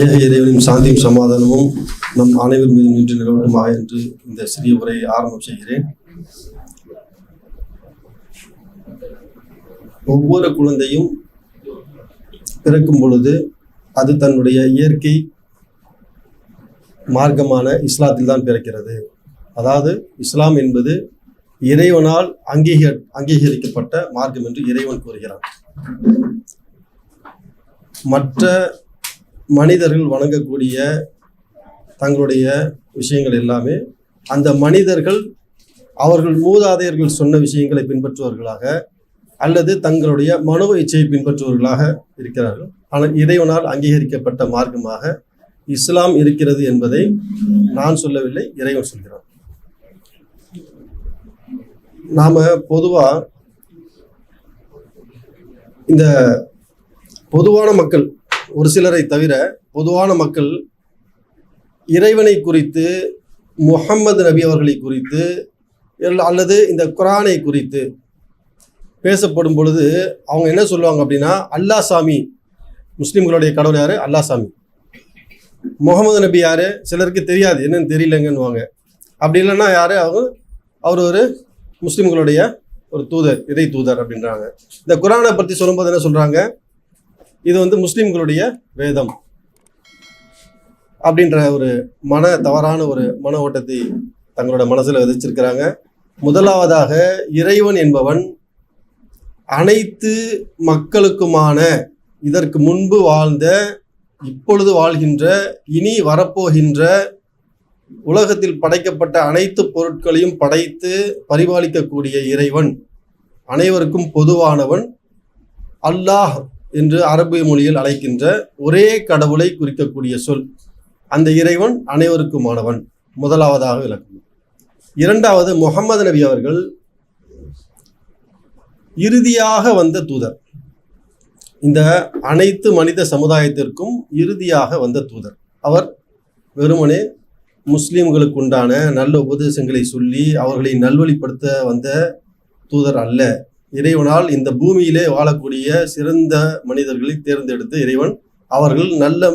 ஏக இறைவனின் சாந்தியும் சமாதானமும் நம் அனைவர் மீதும் நின்று நிலவட்டுமாக என்று இந்த சிறிய உரையை ஆரம்பம் செய்கிறேன். ஒவ்வொரு குழந்தையும் பிறக்கும் பொழுது அது தன்னுடைய இயற்கை மார்க்கமான இஸ்லாத்தில் தான் பிறக்கிறது. அதாவது இஸ்லாம் என்பது இறைவனால் அங்கீகரிக்கப்பட்ட மார்க்கம் என்று இறைவன் கூறுகிறான். மற்ற மனிதர்கள் வணங்கக்கூடிய தங்களுடைய விஷயங்கள் எல்லாமே அந்த மனிதர்கள் அவர்கள் மூதாதையர்கள் சொன்ன விஷயங்களை பின்பற்றுவர்களாக அல்லது தங்களுடைய மனோ இச்சையை பின்பற்றுவர்களாக இருக்கிறார்கள். ஆனால் இறைவனால் அங்கீகரிக்கப்பட்ட மார்க்கமாக இஸ்லாம் இருக்கிறது என்பதை நான் சொல்லவில்லை, இறைவன் சொல்கிறான். நாம பொதுவா இந்த பொதுவான மக்கள் ஒரு சிலரை தவிர பொதுவான மக்கள் இறைவனை குறித்து, முஹம்மது நபி அவர்களை குறித்து அல்லது இந்த குரானை குறித்து பேசப்படும் பொழுது அவங்க என்ன சொல்லுவாங்க அப்படின்னா, அல்லா சாமி, முஸ்லீம்களுடைய கடவுள் யாரு? அல்லா சாமி. முகமது நபி யாரு? சிலருக்கு தெரியாது, என்னன்னு தெரியலங்கன்னுவாங்க. அப்படி இல்லைன்னா யாரு? அவர் ஒரு முஸ்லீம்களுடைய ஒரு தூதர், இறை தூதர் அப்படின்றாங்க. இந்த குரானை பற்றி சொல்லும்போது என்ன சொல்றாங்க? இது முஸ்லீம்களுடைய வேதம் அப்படின்ற ஒரு தவறான ஒரு மன ஓட்டத்தை தங்களோட மனசுல விதைச்சிருக்கிறாங்க. முதலாவதாக இறைவன் என்பவன் அனைத்து மக்களுக்குமான, இதற்கு முன்பு வாழ்ந்த, இப்பொழுது வாழ்கின்ற, இனி வரப்போகின்ற உலகத்தில் படைக்கப்பட்ட அனைத்து பொருட்களையும் படைத்து பரிபாலிக்கக்கூடிய இறைவன், அனைவருக்கும் பொதுவானவன், அல்லாஹ் என்று அரபு மொழியில் அழைக்கின்ற ஒரே கடவுளை குறிக்கக்கூடிய சொல். அந்த இறைவன் அனைவருக்குமானவன், முதலாவதாக விளக்கம். இரண்டாவது, முஹம்மது நபி அவர்கள் இறுதியாக வந்த தூதர். இந்த அனைத்து மனித சமுதாயத்திற்கும் இறுதியாக வந்த தூதர். அவர் வெறுமனே முஸ்லீம்களுக்கு உண்டான நல்ல உபதேசங்களை சொல்லி அவர்களை நல்வழிப்படுத்த வந்த தூதர் அல்ல. இறைவனால் இந்த பூமியிலே வாழக்கூடிய சிறந்த மனிதர்களை தேர்ந்தெடுத்து இறைவன் அவர்கள் நல்ல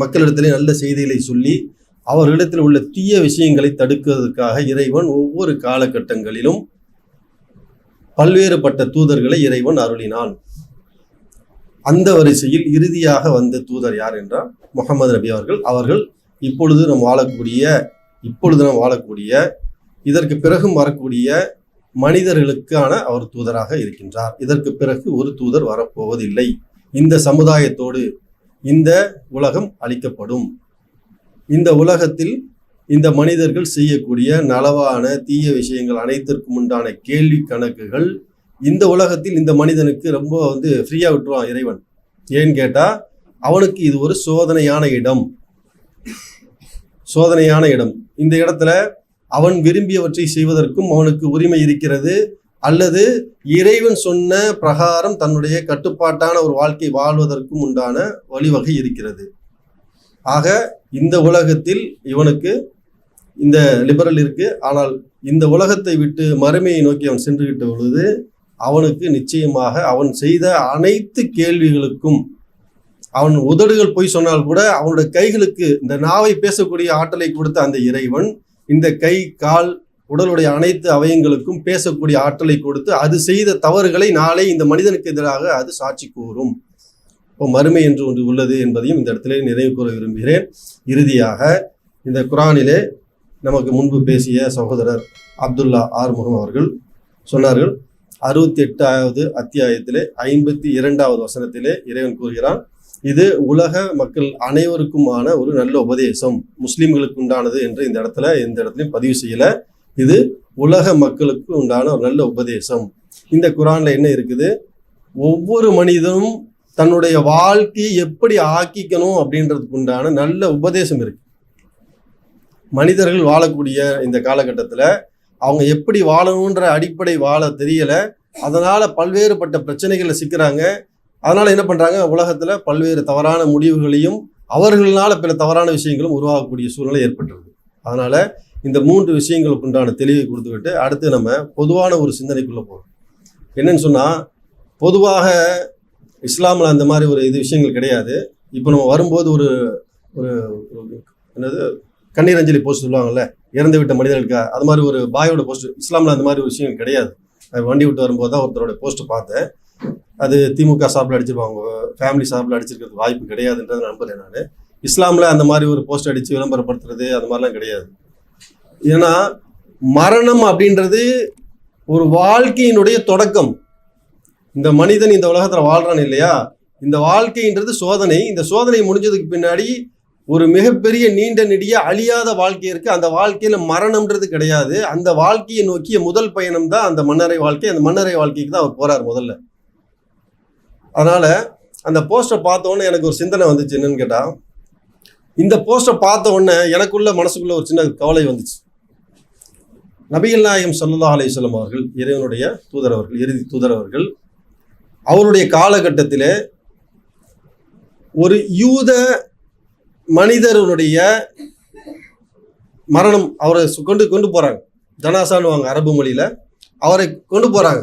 மக்களிடத்திலே நல்ல செய்திகளை சொல்லி அவர்களிடத்தில் உள்ள தீய விஷயங்களை தடுக்கிறதுக்காக இறைவன் ஒவ்வொரு காலகட்டங்களிலும் பல்வேறுபட்ட தூதர்களை இறைவன் அருளினான். அந்த வரிசையில் இறுதியாக வந்த தூதர் யார் என்றால் முஹம்மது நபி அவர்கள். அவர்கள் இப்பொழுது நாம் வாழக்கூடிய இதற்கு பிறகும் வரக்கூடிய மனிதர்களுக்கான அவர் தூதராக இருக்கின்றார். இதற்கு பிறகு ஒரு தூதர் வரப்போவதில்லை. இந்த சமுதாயத்தோடு இந்த உலகம் அழிக்கப்படும். இந்த உலகத்தில் இந்த மனிதர்கள் செய்யக்கூடிய நலவான தீய விஷயங்கள் அனைத்திற்கும் உண்டான கேள்வி கணக்குகள் இந்த உலகத்தில் இந்த மனிதனுக்கு ரொம்ப ஃப்ரீயா விட்டுருவான் இறைவன். ஏன்னு கேட்டா அவனுக்கு இது ஒரு சோதனையான இடம். இந்த இடத்துல அவன் விரும்பியவற்றை செய்வதற்கும் அவனுக்கு உரிமை இருக்கிறது, அல்லது இறைவன் சொன்ன பிரகாரம் தன்னுடைய கட்டுப்பாட்டான ஒரு வாழ்க்கை வாழ்வதற்கும் உண்டான வழிவகை இருக்கிறது. ஆக இந்த உலகத்தில் இவனுக்கு இந்த லிபரல் இருக்கு. ஆனால் இந்த உலகத்தை விட்டு மறுமையை நோக்கி அவன் சென்றுகிட்ட பொழுது அவனுக்கு நிச்சயமாக அவன் செய்த அனைத்து கேள்விகளுக்கும், அவன் உதடுகள் போய் சொன்னால் கூட அவனுடைய கைகளுக்கு இந்த நாவை பேசக்கூடிய ஆற்றலை கொடுத்த அந்த இறைவன் இந்த கை, கால், உடலுடைய அனைத்து அவயங்களுக்கும் பேசக்கூடிய ஆற்றலை கொடுத்து அது செய்த தவறுகளை நாளை இந்த மனிதனுக்கு எதிராக அது சாட்சி கூறும். இப்போ மறுமை என்று ஒன்று உள்ளது என்பதையும் இந்த இடத்துல நிறைவு கூற விரும்புகிறேன். இறுதியாக இந்த குரானிலே நமக்கு முன்பு பேசிய சகோதரர் அப்துல்லா ஆறுமுகம் அவர்கள் சொன்னார்கள், 68வது அத்தியாயத்திலே 52வது வசனத்திலே இறைவன் கூறுகிறான், இது உலக மக்கள் அனைவருக்குமான ஒரு நல்ல உபதேசம், முஸ்லிம்களுக்கு உண்டானது என்று இந்த இடத்துலையும் பதிவு செய்யல. இது உலக மக்களுக்கு உண்டான ஒரு நல்ல உபதேசம். இந்த குரான்ல என்ன இருக்குது? ஒவ்வொரு மனிதனும் தன்னுடைய வாழ்க்கையை எப்படி ஆக்கிக்கணும் அப்படின்றதுக்கு உண்டான நல்ல உபதேசம் இருக்கு. மனிதர்கள் வாழக்கூடிய இந்த காலகட்டத்துல அவங்க எப்படி வாழணுன்ற அடிப்படை வாழ தெரியல. அதனால பல்வேறுபட்ட பிரச்சனைகளை சிக்கிறாங்க. அதனால என்ன பண்றாங்க? உலகத்துல பல்வேறு தவறான முடிவுகளையும் அவர்களால பல தவறான விஷயங்களும் உருவாகக்கூடிய சூழ்நிலை ஏற்பட்டுருது. அதனால இந்த 3 விஷயங்களுக்கு உண்டான தெளிவை கொடுத்துக்கிட்டு அடுத்து நம்ம பொதுவான ஒரு சிந்தனைக்குள்ள போறோம். என்னன்னு சொன்னா, பொதுவாக இஸ்லாமில் அந்த மாதிரி ஒரு விஷயங்கள் கிடையாது. இப்போ நம்ம வரும்போது ஒரு ஒரு என்னது கண்ணீர் அஞ்சலி போஸ்ட் சொல்லுவாங்கல்ல, இறந்து விட்ட மனிதர்களுக்கு, அது மாதிரி ஒரு பாயோட போஸ்ட். இஸ்லாமில் அந்த மாதிரி ஒரு விஷயம் கிடையாது. வண்டி விட்டு வரும்போது தான் ஒருத்தரோட போஸ்ட் பார்த்தேன். அது திமுக சார்பில் அடிச்சிருப்பாங்க, ஃபேமிலி சார்பில் அடிச்சிருக்கிறது வாய்ப்பு கிடையாதுன்றதை நம்புறேன் நான். இஸ்லாமில் அந்த மாதிரி ஒரு போஸ்ட் அடித்து விளம்பரப்படுத்துறது அது மாதிரிலாம் கிடையாது. ஏன்னா மரணம் அப்படின்றது ஒரு வாழ்க்கையினுடைய தொடக்கம். இந்த மனிதன் இந்த உலகத்தில் வாழ்றான் இல்லையா, இந்த வாழ்க்கைன்றது சோதனை. இந்த சோதனை முடிஞ்சதுக்கு பின்னாடி ஒரு மிகப்பெரிய நீண்ட நெடிய அழியாத வாழ்க்கை இருக்கு. அந்த வாழ்க்கையில மரணம்ன்றது கிடையாது. அந்த வாழ்க்கையை நோக்கிய முதல் பயணம் தான் அந்த மன்னரை வாழ்க்கை. அந்த மன்னரை வாழ்க்கைக்கு தான் அவர் போறார் முதல்ல. அதனால அந்த போஸ்டரை பார்த்த உடனே எனக்கு ஒரு சிந்தனை வந்துச்சு. என்னன்னு கேட்டா, இந்த போஸ்டரை பார்த்த உடனே எனக்குள்ள மனசுக்குள்ள ஒரு சின்ன கவலை வந்துச்சு. நபிகள் நாயகம் ஸல்லல்லாஹு அலைஹி வஸல்லம் அவர்கள், இறைவனுடைய தூதர் அவர்கள், இறுதி தூதர் அவர்கள், அவருடைய காலகட்டத்திலே ஒரு யூத மனிதருடைய மரணம், அவரை கொண்டு போறாங்க, ஜனாசான்னுவாங்க அரபு மொழியில. அவரை கொண்டு போறாங்க.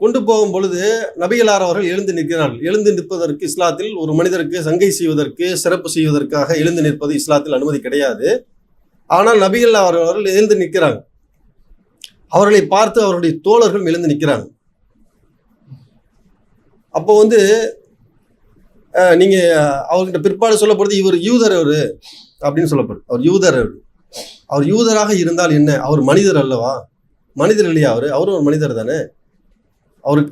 கொண்டு போகும் பொழுது நபிகளார் அவர்கள் எழுந்து நிற்கிறார்கள். எழுந்து நிற்பதற்கு இஸ்லாத்தில் ஒரு மனிதருக்கு சங்கை செய்வதற்கு, சிறப்பு செய்வதற்காக எழுந்து நிற்பது இஸ்லாத்தில் அனுமதி கிடையாது. ஆனால் நபிகள் அவர்கள் எழுந்து நிற்கிறாங்க. அவர்களை பார்த்து அவருடைய தோழர்கள் எழுந்து நிற்கிறாங்க. அப்போ நீங்க அவர்கிட்ட பிற்பாடு சொல்லப்படுது, இவர் யூதர் அவரு அப்படின்னு சொல்லப்படுது. அவர் யூதர். அவர் யூதராக இருந்தால் என்ன, அவர் மனிதர் அல்லவா? மனிதர் இல்லையா? அவரும் ஒரு மனிதர் தானே. அவரு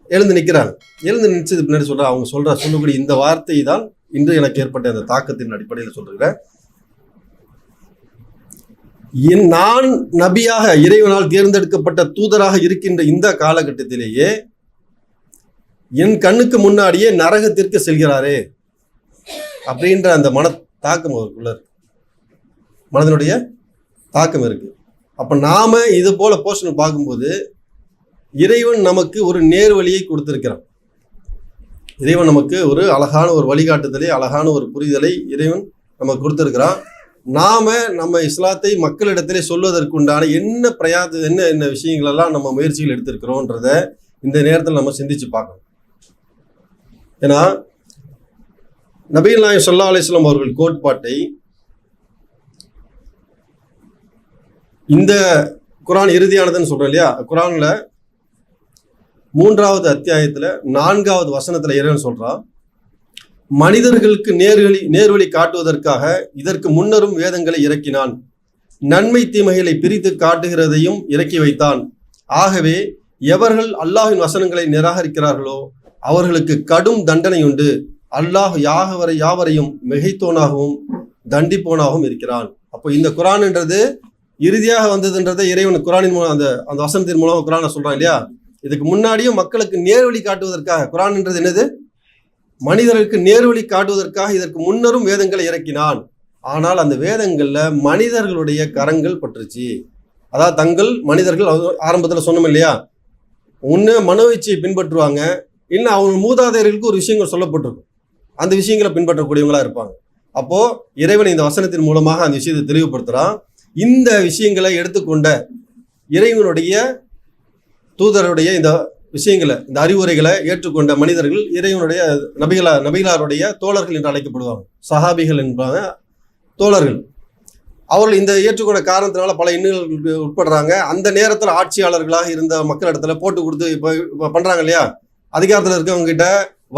எழுந்து நிற்கிறாங்க. எழுந்து நிச்சது பின்னாடி அவங்க சொல்லக்கூடிய இந்த வார்த்தை தான் இன்று எனக்கு ஏற்பட்ட அந்த தாக்கத்தின் அடிப்படையில் சொல்றேன். நான் நபியாக இறைவனால் தேர்ந்தெடுக்கப்பட்ட தூதராக இருக்கின்ற இந்த காலகட்டத்திலேயே என் கண்ணுக்கு முன்னாடியே நரகத்திற்கு செல்கிறாரே அப்படின்ற அந்த தாக்கம் அவருக்குள்ள இருக்கு, மனதனுடைய தாக்கம் இருக்கு. அப்ப நாம இது போல போஸ்டர் பார்க்கும்போது இறைவன் நமக்கு ஒரு நேர் வழியை கொடுத்திருக்கிறான். இறைவன் நமக்கு ஒரு அழகான ஒரு வழிகாட்டுதலை, அழகான ஒரு புரிதலை இறைவன் நமக்கு கொடுத்திருக்கிறான். நம்ம இஸ்லாத்தை மக்களிடத்திலே சொல்வதற்குண்டான என்ன விஷயங்கள் எல்லாம் நம்ம முயற்சிகள் எடுத்திருக்கிறோன்றத இந்த நேரத்தில் நம்ம சிந்திச்சு பார்க்கணும். ஏன்னா நபிகள் நாயகம் ஸல்லல்லாஹு அலைஹி வஸல்லம் அவர்கள் கோட்பாட்டை இந்த குர்ஆன் இறுதியானதுன்னு சொல்றோம் இல்லையா, குர்ஆன்ல 3வது அத்தியாயத்துல 4வது வசனத்துல இறைவன் சொல்றான், மனிதர்களுக்கு நேர்வழி காட்டுவதற்காக இதற்கு முன்னரும் வேதங்களை இறக்கினான், நன்மை தீமைகளை பிரித்து காட்டுகிறதையும் இறக்கி வைத்தான். ஆகவே எவர்கள் அல்லாஹ்வின் வசனங்களை நிராகரிக்கிறார்களோ அவர்களுக்கு கடும் தண்டனை உண்டு. அல்லாஹ் யாவரையும் மிகைத்தோனாகவும் தண்டிப்போனாகவும் இருக்கிறான். அப்போ இந்த குர்ஆன்ன்றது இறுதியாக வந்ததுன்றதை இறைவன் குர்ஆனின் மூலம் அந்த வசனத்தின் மூலம் குர்ஆனை சொல்றான் இல்லையா. இதுக்கு முன்னாடியும் மக்களுக்கு நேர்வழி காட்டுவதற்காக குர்ஆன்ன்றது என்னது, மனிதர்களுக்கு நேர்வழி காட்டுவதற்காக இதற்கு முன்னரும் வேதங்களை இறக்கினான். ஆனால் அந்த வேதங்கள்ல மனிதர்களுடைய கரங்கள் பற்றுச்சு. அதாவது மனிதர்கள் ஆரம்பத்தில் சொன்னோம் இல்லையா, ஒன்று மனோ இச்சையை பின்பற்றுவாங்க, இன்னும் அவங்க மூதாதையர்களுக்கு ஒரு விஷயங்கள் சொல்லப்பட்டிருக்கும், அந்த விஷயங்களை பின்பற்றக்கூடியவங்களா இருப்பாங்க. அப்போ இறைவன் இந்த வசனத்தின் மூலமாக அந்த விஷயத்தை தெளிவுபடுத்துறான். இந்த விஷயங்களை எடுத்துக்கொண்ட இறைவனுடைய தூதருடைய இந்த விஷயங்களை, இந்த அறிவுரைகளை ஏற்றுக்கொண்ட மனிதர்கள் இறைவனுடைய நபிகளாருடைய தோழர்கள் என்று அழைக்கப்படுவாங்க. சஹாபிகள் என்பாங்க, தோழர்கள். அவர்கள் இந்த ஏற்றுக்கொண்ட காரணத்தினால பல இன்னல்களுக்கு உட்படுறாங்க. அந்த நேரத்தில் ஆட்சியாளர்களாக இருந்த மக்களிடத்துல போட்டு கொடுத்து இப்போ பண்றாங்க இல்லையா, அதிகாரத்தில் இருக்கவங்க கிட்ட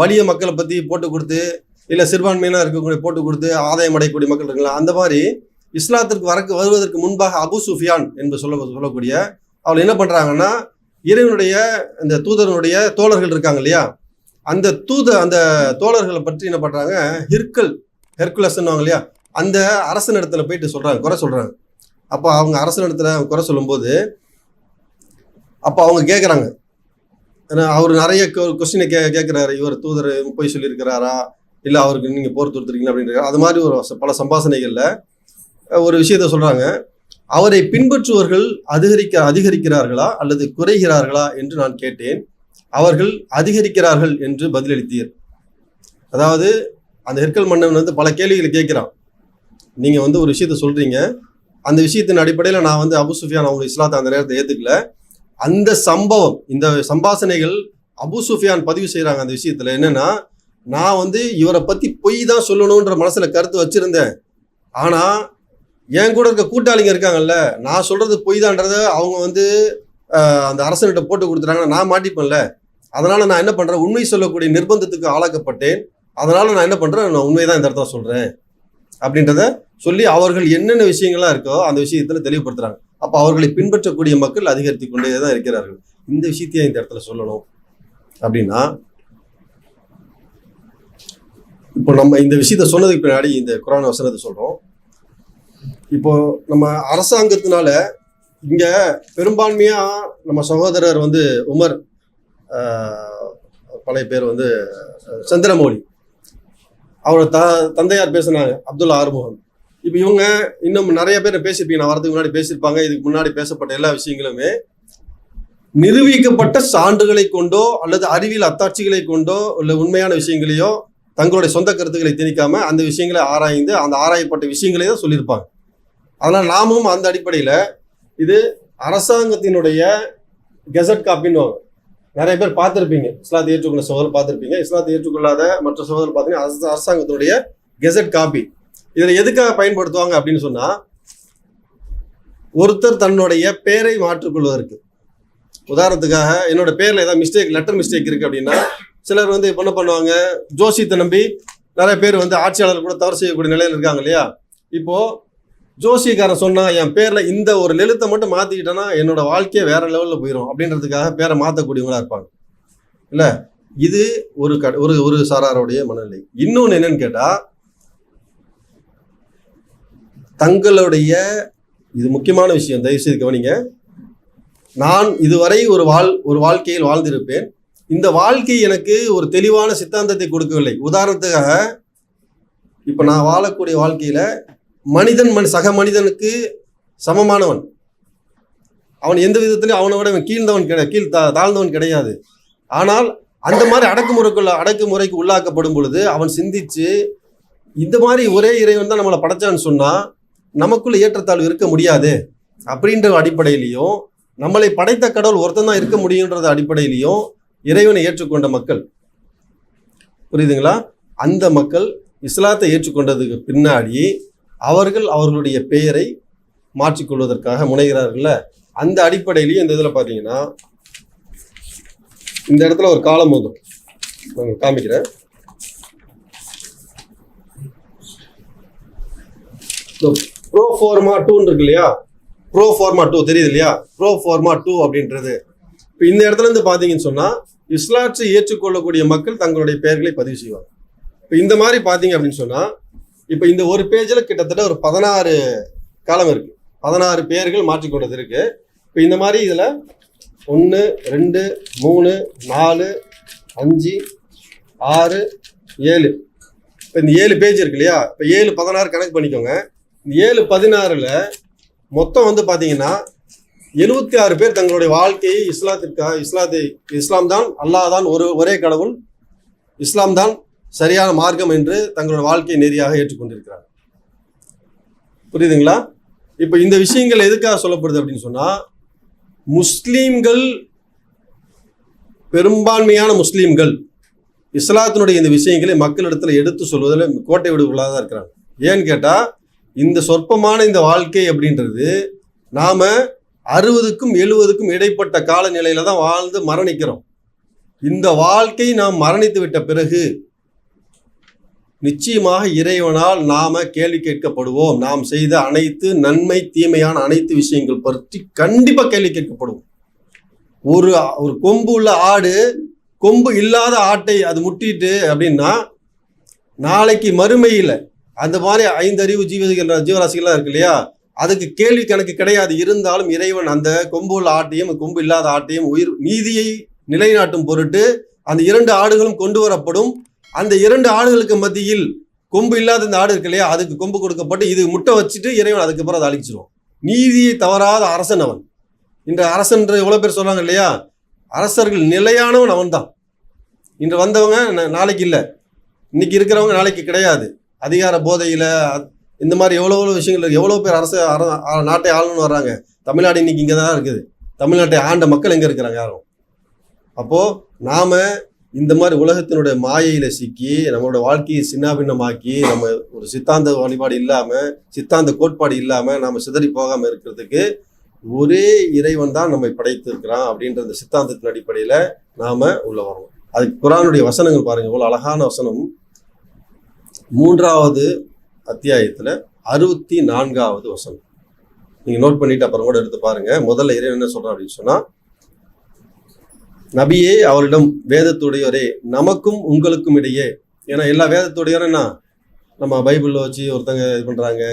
வலிய மக்களை பத்தி போட்டு கொடுத்து, இல்லை சிறுபான்மையினா இருக்கக்கூடிய போட்டு கொடுத்து ஆதாயம் அடையக்கூடிய மக்கள் இருக்கலாம். அந்த மாதிரி இஸ்லாத்திற்கு வருவதற்கு முன்பாக அபு சுஃபியான் என்று சொல்லக்கூடிய அவள் என்ன பண்றாங்கன்னா, இறைவனுடைய இந்த தூதரனுடைய தோழர்கள் இருக்காங்க இல்லையா, அந்த தோழர்களை பற்றி என்ன பண்றாங்க, ஹெர்குலஸ் இல்லையா, அந்த அரசனிடத்துல போயிட்டு குறை சொல்றாங்க. அப்போ அவங்க அரசனிடத்துல குறை சொல்லும்போது அப்போ அவங்க கேட்குறாங்க, ஏன்னா அவர் நிறைய கொஸ்டினை கேட்குறாரு, இவர் தூதர் போய் சொல்லியிருக்கிறாரா, இல்லை அவருக்கு நீங்கள் போர் தொடுத்துருக்கீங்க அப்படின்ற அது மாதிரி பல சம்பாஷணைகளில் ஒரு விஷயத்த சொல்றாங்க. அவரை பின்பற்றுவர்கள் அதிகரிக்கிறார்களா அல்லது குறைகிறார்களா என்று நான் கேட்டேன். அவர்கள் அதிகரிக்கிறார்கள் என்று பதிலளித்தீர். அதாவது அந்த ஹெர்கல் மன்னன் பல கேள்விகளை கேட்கிறான். நீங்க ஒரு விஷயத்த சொல்றீங்க, அந்த விஷயத்தின் அடிப்படையில் நான் அபு சுஃபியான் அவங்க இஸ்லாத்தை அந்த நேரத்தை ஏத்துக்கல. அந்த சம்பவம், இந்த சம்பாஷணைகள் அபு சுஃபியான் பதிவு செய்யறாங்க. அந்த விஷயத்துல என்னன்னா, நான் வந்து இவரை பற்றி பொய் தான் சொல்லணுன்ற மனசில் கருத்து வச்சுருந்தேன். ஆனால் என் கூட இருக்க கூட்டாளிங்க இருக்காங்கல்ல, நான் சொல்கிறது பொய் தான்றதை அவங்க வந்து அந்த அரசன்கிட்ட போட்டு கொடுத்துட்டாங்கன்னா நான் மாட்டிப்பேன்ல. அதனால் நான் என்ன பண்ணுறேன், உண்மை சொல்லக்கூடிய நிர்பந்தத்துக்கு ஆளாக்கப்பட்டேன். அதனால் நான் என்ன பண்ணுறேன், நான் உண்மையை தான் இந்த இடத்துல சொல்கிறேன் அப்படின்றத சொல்லி அவர்கள் என்னென்ன விஷயங்கள்லாம் இருக்கோ அந்த விஷயத்தில் தெளிவுபடுத்துகிறாங்க. அப்போ அவர்களை பின்பற்றக்கூடிய மக்கள் அதிகரித்து கொண்டே தான் இருக்கிறார்கள். இந்த விஷயத்தையே இந்த இடத்துல சொல்லணும் அப்படின்னா, இப்போ நம்ம இந்த விஷயத்த சொன்னதுக்கு பின்னாடி இந்த குர்ஆன் வசனத்தை சொல்கிறோம். இப்போ நம்ம அரசாங்கத்தினால இங்கே பெரும்பான்மையாக நம்ம சகோதரர் வந்து உமர், பழைய பேர் வந்து சந்திரமௌலி, அவரோட தந்தையார் பேசினாங்க, அப்துல்லா ஆறுமுகம். இப்போ இவங்க இன்னும் நிறைய பேர் பேசியிருப்பீங்க, நான் வரதுக்கு முன்னாடி பேசியிருப்பாங்க. இதுக்கு முன்னாடி பேசப்பட்ட எல்லா விஷயங்களுமே நிரூபிக்கப்பட்ட சான்றுகளை கொண்டோ அல்லது அறிவியல் அத்தாட்சிகளை கொண்டோ இல்லை உண்மையான விஷயங்களையோ தங்களுடைய சொந்த கருத்துக்களை திணிக்காம அந்த விஷயங்களை ஆராய்ந்து அந்த ஆராயப்பட்ட விஷயங்களே தான் சொல்லியிருப்பாங்க. அதனால் நாமும் அந்த அடிப்படையில் இது அரசாங்கத்தினுடைய கெசட் காப்பின்னு நிறைய பேர் பார்த்துருப்பீங்க. இஸ்லாத்தை ஏற்றுக்கொண்ட சகோதரர் பார்த்துருப்பீங்க, இஸ்லாத்தை ஏற்றுக்கொள்ளாத மற்ற சகோதரர் பார்த்தீங்கன்னா அரசாங்கத்தினுடைய கெசட் காப்பி. இதில் எதுக்காக பயன்படுத்துவாங்க அப்படின்னு சொன்னால், ஒருத்தர் தன்னுடைய பெயரை மாற்றிக்கொள்வதற்கு. உதாரணத்துக்காக என்னோட பேரில் ஏதாவது மிஸ்டேக், லெட்டர் மிஸ்டேக் இருக்குது அப்படின்னா சிலர் வந்து இப்போ என்ன பண்ணுவாங்க, ஜோசியத்தை நம்பி நிறைய பேர் வந்து ஆட்சியாளர் கூட தவறு செய்யக்கூடிய நிலையில் இருக்காங்க இல்லையா. இப்போது ஜோசியக்காரன் சொன்னால் என் பேரில் இந்த ஒரு எழுத்தை மட்டும் மாற்றிக்கிட்டேன்னா என்னோட வாழ்க்கையை வேற லெவலில் போயிடும் அப்படின்றதுக்காக பேரை மாற்றக்கூடியவங்களா இருப்பாங்க இல்லை. இது ஒரு சாராருடைய மனநிலை. இன்னொன்று என்னன்னு கேட்டால், தங்களுடைய, இது முக்கியமான விஷயம், தயவுசெய்து கவனிங்க. நான் இதுவரை ஒரு வாழ்க்கையில் வாழ்ந்திருப்பேன். இந்த வாழ்க்கை எனக்கு ஒரு தெளிவான சித்தாந்தத்தை கொடுக்கவில்லை. உதாரணத்துக்காக இப்போ நான் வாழக்கூடிய வாழ்க்கையில சக மனிதனுக்கு சமமானவன், அவன் எந்த விதத்திலையும் அவனை விட தாழ்ந்தவன் கிடையாது. ஆனால் அந்த மாதிரி அடக்குமுறைக்கு உள்ளாக்கப்படும் பொழுது அவன் சிந்திச்சு இந்த மாதிரி ஒரே இறைவன் தான் நம்மளை படைச்சான்னு சொன்னா நமக்குள்ள ஏற்றத்தாழ்வு இருக்க முடியாது அப்படின்ற அடிப்படையிலையும், நம்மளை படைத்த கடவுள் ஒருத்தன் தான் இருக்க முடியுன்றது அடிப்படையிலையும் இறைவனை ஏற்றுக்கொண்ட மக்கள், புரியுதுங்களா? அந்த மக்கள் இஸ்லாத்தை ஏற்றுக்கொண்டதுக்கு பின்னாடி அவர்கள் அவர்களுடைய பெயரை மாற்றிக்கொள்வதற்காக முனைகிறார்கள்ல. அந்த அடிப்படையிலையும் இந்த இதில் பார்த்தீங்கன்னா இந்த இடத்துல ஒரு காலம் வரும், நான் காமிக்கிறேன். ப்ரோஃபார்மா 2 இருக்கு இல்லையா, ப்ரோஃபார்மா 2 தெரியுது இல்லையா, ப்ரோஃபார்மா 2 அப்படின்றது. இப்போ இந்த இடத்துல இருந்து பார்த்தீங்கன்னு சொன்னால் இஸ்லாத்தை ஏற்றுக்கொள்ளக்கூடிய மக்கள் தங்களுடைய பெயர்களை பதிவு செய்வாங்க. இப்போ இந்த மாதிரி பார்த்தீங்க அப்படின்னு சொன்னால், இப்போ இந்த ஒரு பேஜில் கிட்டத்தட்ட ஒரு 16 காலம் இருக்கு, 16 பெயர்கள் மாற்றிக்கொண்டது இருக்கு. இப்போ இந்த மாதிரி இதில் 1 2 3 4 5 6 7, இப்போ இந்த 7 பேஜ் இருக்கு இல்லையா. இப்போ 7 16 கணக்கு பண்ணிக்கோங்க. இந்த 7 16ல் மொத்தம் வந்து பார்த்தீங்கன்னா 76 பேர் தங்களுடைய வாழ்க்கையை இஸ்லாம் தான் அல்லாஹ் தான் ஒரே கடவுள், இஸ்லாம் தான் சரியான மார்க்கம் என்று தங்களுடைய வாழ்க்கையை நெறியாக ஏற்றுக்கொண்டிருக்கிறார். புரியுதுங்களா? இப்போ இந்த விஷயங்கள் எதுக்காக சொல்லப்படுது அப்படின்னு சொன்னா, முஸ்லீம்கள், பெரும்பான்மையான முஸ்லீம்கள் இஸ்லாத்தினுடைய இந்த விஷயங்களை மக்களிடத்துல எடுத்து சொல்வதில் கோட்டை விடுவதாக தான் இருக்கிறாங்க. ஏன்னு கேட்டா, இந்த சொற்பமான இந்த வாழ்க்கை அப்படின்றது நாம 60க்கும் 70க்கும் இடைப்பட்ட காலநிலையில தான் வாழ்ந்து மரணிக்கிறோம். இந்த வாழ்க்கை நாம் மரணித்து விட்ட பிறகு நிச்சயமாக இறைவனால் நாம கேள்வி கேட்கப்படுவோம். நாம் செய்த அனைத்து நன்மை தீமையான அனைத்து விஷயங்கள் பற்றி கண்டிப்பா கேள்வி கேட்கப்படுவோம். ஒரு கொம்பு உள்ள ஆடு கொம்பு இல்லாத ஆட்டை அது முட்டிட்டு அப்படின்னா நாளைக்கு மறுமையில் அந்த மாதிரி 5 அறிவு ஜீவராசிகள்லாம் இருக்கு இல்லையா, அதுக்கு கேள்வி கணக்கு கிடையாது. இருந்தாலும் இறைவன் அந்த கொம்பு உள்ள ஆட்டையும் கொம்பு இல்லாத ஆட்டையும் நீதியை நிலைநாட்டும் பொருட்டு அந்த 2 ஆடுகளும் கொண்டு வரப்படும். அந்த 2 ஆடுகளுக்கு மத்தியில் கொம்பு இல்லாத இந்த ஆடு இருக்கு இல்லையா, அதுக்கு கொம்பு கொடுக்கப்பட்டு இது முட்டை வச்சுட்டு இறைவன் அதுக்கப்புறம் அதை அழிச்சிருவோம். நீதியை தவறாத அரசன் அவன். இன்று அரசன் எவ்வளவு பேர் சொல்றாங்க இல்லையா, அரசர்கள் நிலையானவன் அவன் தான். இன்று வந்தவங்க நாளைக்கு இல்லை, இன்னைக்கு இருக்கிறவங்க நாளைக்கு கிடையாது. அதிகார போதையில இந்த மாதிரி எவ்வளோ விஷயங்கள், எவ்வளோ பேர் நாட்டை ஆளணும்னு வர்றாங்க. தமிழ்நாடு இன்னைக்கு இங்கே தான் இருக்குது. தமிழ்நாட்டை ஆண்ட மக்கள் எங்கே இருக்கிறாங்க யாரும்? அப்போது நாம் இந்த மாதிரி உலகத்தினுடைய மாயையில சிக்கி நம்மளோட வாழ்க்கையை சின்னாபின்னமாக்கி நம்ம ஒரு சித்தாந்த வழிபாடு இல்லாம, சித்தாந்த கோட்பாடு இல்லாம நாம சிதறி போகாம இருக்கிறதுக்கு ஒரே இறைவன் தான் நம்மை படைத்திருக்கிறான் அப்படின்ற அந்த சித்தாந்தத்தின் அடிப்படையில நாம உள்ள வரணும். அதுக்கு குர்ஆனுடைய வசனங்கள் பாருங்க, இவ்வளவு அழகான வசனம். 3வது அத்தியாயத்துல 64வது வசனம். நீங்க நோட் பண்ணிட்டு அப்புறம் கூட எடுத்து பாருங்க. முதல்ல இறைவன் என்ன சொல்றான் அப்படின்னு சொன்னா, நபியே அவரிடம் வேதத்துடையோரே நமக்கும் உங்களுக்கும் இடையே, ஏன்னா எல்லா வேதத்துடையோரும் என்ன நம்ம பைபிளில் வச்சு ஒருத்தங்க இது பண்றாங்க,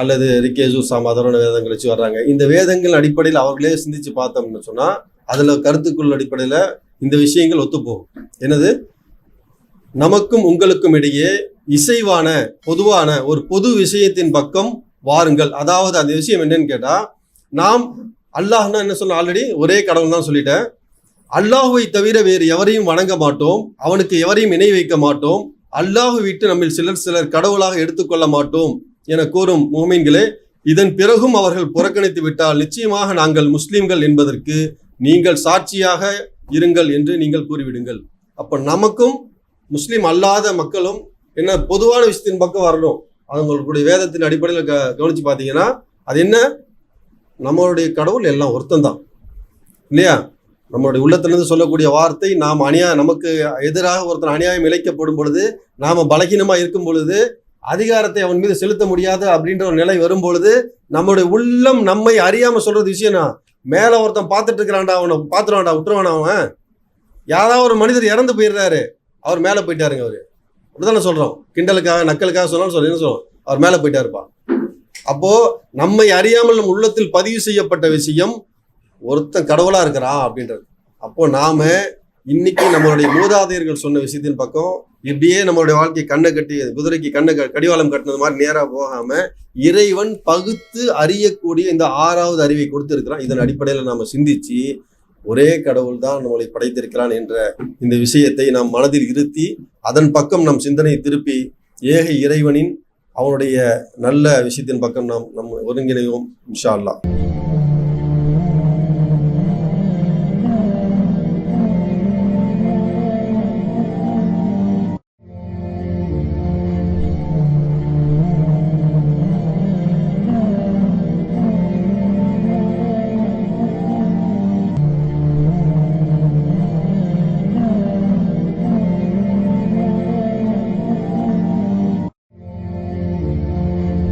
அல்லது ரிக்கேசு சாமாதான வேதங்கள் வச்சு வர்றாங்க. இந்த வேதங்கள் அடிப்படையில் அவர்களே சிந்திச்சு பார்த்தோம்னு சொன்னா அதுல கருத்துக்குள் அடிப்படையில இந்த விஷயங்கள் ஒத்துப்போகும். என்னது? நமக்கும் உங்களுக்கும் இடையே இசைவான பொதுவான ஒரு பொது விஷயத்தின் பக்கம் வாருங்கள். அதாவது அந்த விஷயம் என்னன்னு கேட்டா, நாம் அல்லாஹ்னா என்ன சொன்ன, ஆல்ரெடி ஒரே கடவுள் தான் சொல்லிட்டேன். அல்லாஹுவை தவிர வேறு எவரையும் வணங்க மாட்டோம், அவனுக்கு எவரையும் இணை வைக்க மாட்டோம், அல்லாஹு விட்டு நம்மில் சிலர் கடவுளாக எடுத்துக்கொள்ள மாட்டோம் என கூறும் முஃமின்களே, இதன் பிறகும் அவர்கள் புறக்கணித்து விட்டால் நிச்சயமாக நாங்கள் முஸ்லிம்கள் என்பதற்கு நீங்கள் சாட்சியாக இருங்கள் என்று நீங்கள் கூறிவிடுங்கள். அப்ப நமக்கும் முஸ்லிம் அல்லாத மக்களும் என்ன பொதுவான விஷயத்தின் பக்கம் வரணும். அவங்களுடைய வேதத்தின் அடிப்படையில் கவனிச்சு பார்த்தீங்கன்னா அது என்ன, நம்மளுடைய கடவுள் எல்லாம் ஒருத்தன் தான் இல்லையா? நம்மளுடைய உள்ளத்திலிருந்து சொல்லக்கூடிய வார்த்தை, நாம் நமக்கு எதிராக ஒருத்தன் அநியாயம் இழைக்கப்படும் பொழுது, நாம பலகீனமா இருக்கும் பொழுது, அதிகாரத்தை அவன் மீது செலுத்த முடியாது அப்படின்ற ஒரு நிலை வரும் பொழுது, நம்மளுடைய உள்ளம் நம்மை அறியாம சொல்றது விஷயம்னா, மேல ஒருத்தன் பார்த்துட்டு இருக்கிறான்டா, அவனை பார்த்துருவான்டா, விட்டுருவானா, அவன் யாராவது ஒரு மனிதர் இறந்து போயிடுறாரு, அவர் மேல போயிட்டாருங்க, அவரு அப்படிதானே சொல்றோம், கிண்டலுக்காக நக்கலுக்காக சொன்னாலும் என்ன சொல்றோம், அவர் மேல போயிட்டாருப்பா. அப்போ நம்மை அறியாமல் நம் உள்ளத்தில் பதிவு செய்யப்பட்ட விஷயம் ஒருத்தன் கடவுளா இருக்கிறான் அப்படின்றது. அப்போ நாம இன்னைக்கு நம்மளுடைய மூதாதையர்கள் சொன்ன விஷயத்தின் பக்கம் இப்படியே நம்மளுடைய வாழ்க்கையை கண்ணை கட்டி குதிரைக்கு கடிவாளம் கட்டினது மாதிரி நேரா போகாம, இறைவன் பகுத்து அறியக்கூடிய இந்த 6வது அறிவை கொடுத்திருக்கிறான். இதன் அடிப்படையில் நாம சிந்திச்சு ஒரே கடவுள் தான் நம்மளை படைத்திருக்கிறான் என்ற இந்த விஷயத்தை நாம் மனதில் இருத்தி அதன் பக்கம் நம் சிந்தனை திருப்பி ஏக இறைவனின் அவனுடைய நல்ல விஷயத்தின் பக்கம் நாம் ஒருங்கிணைவோம் இன்ஷா அல்லாஹ்.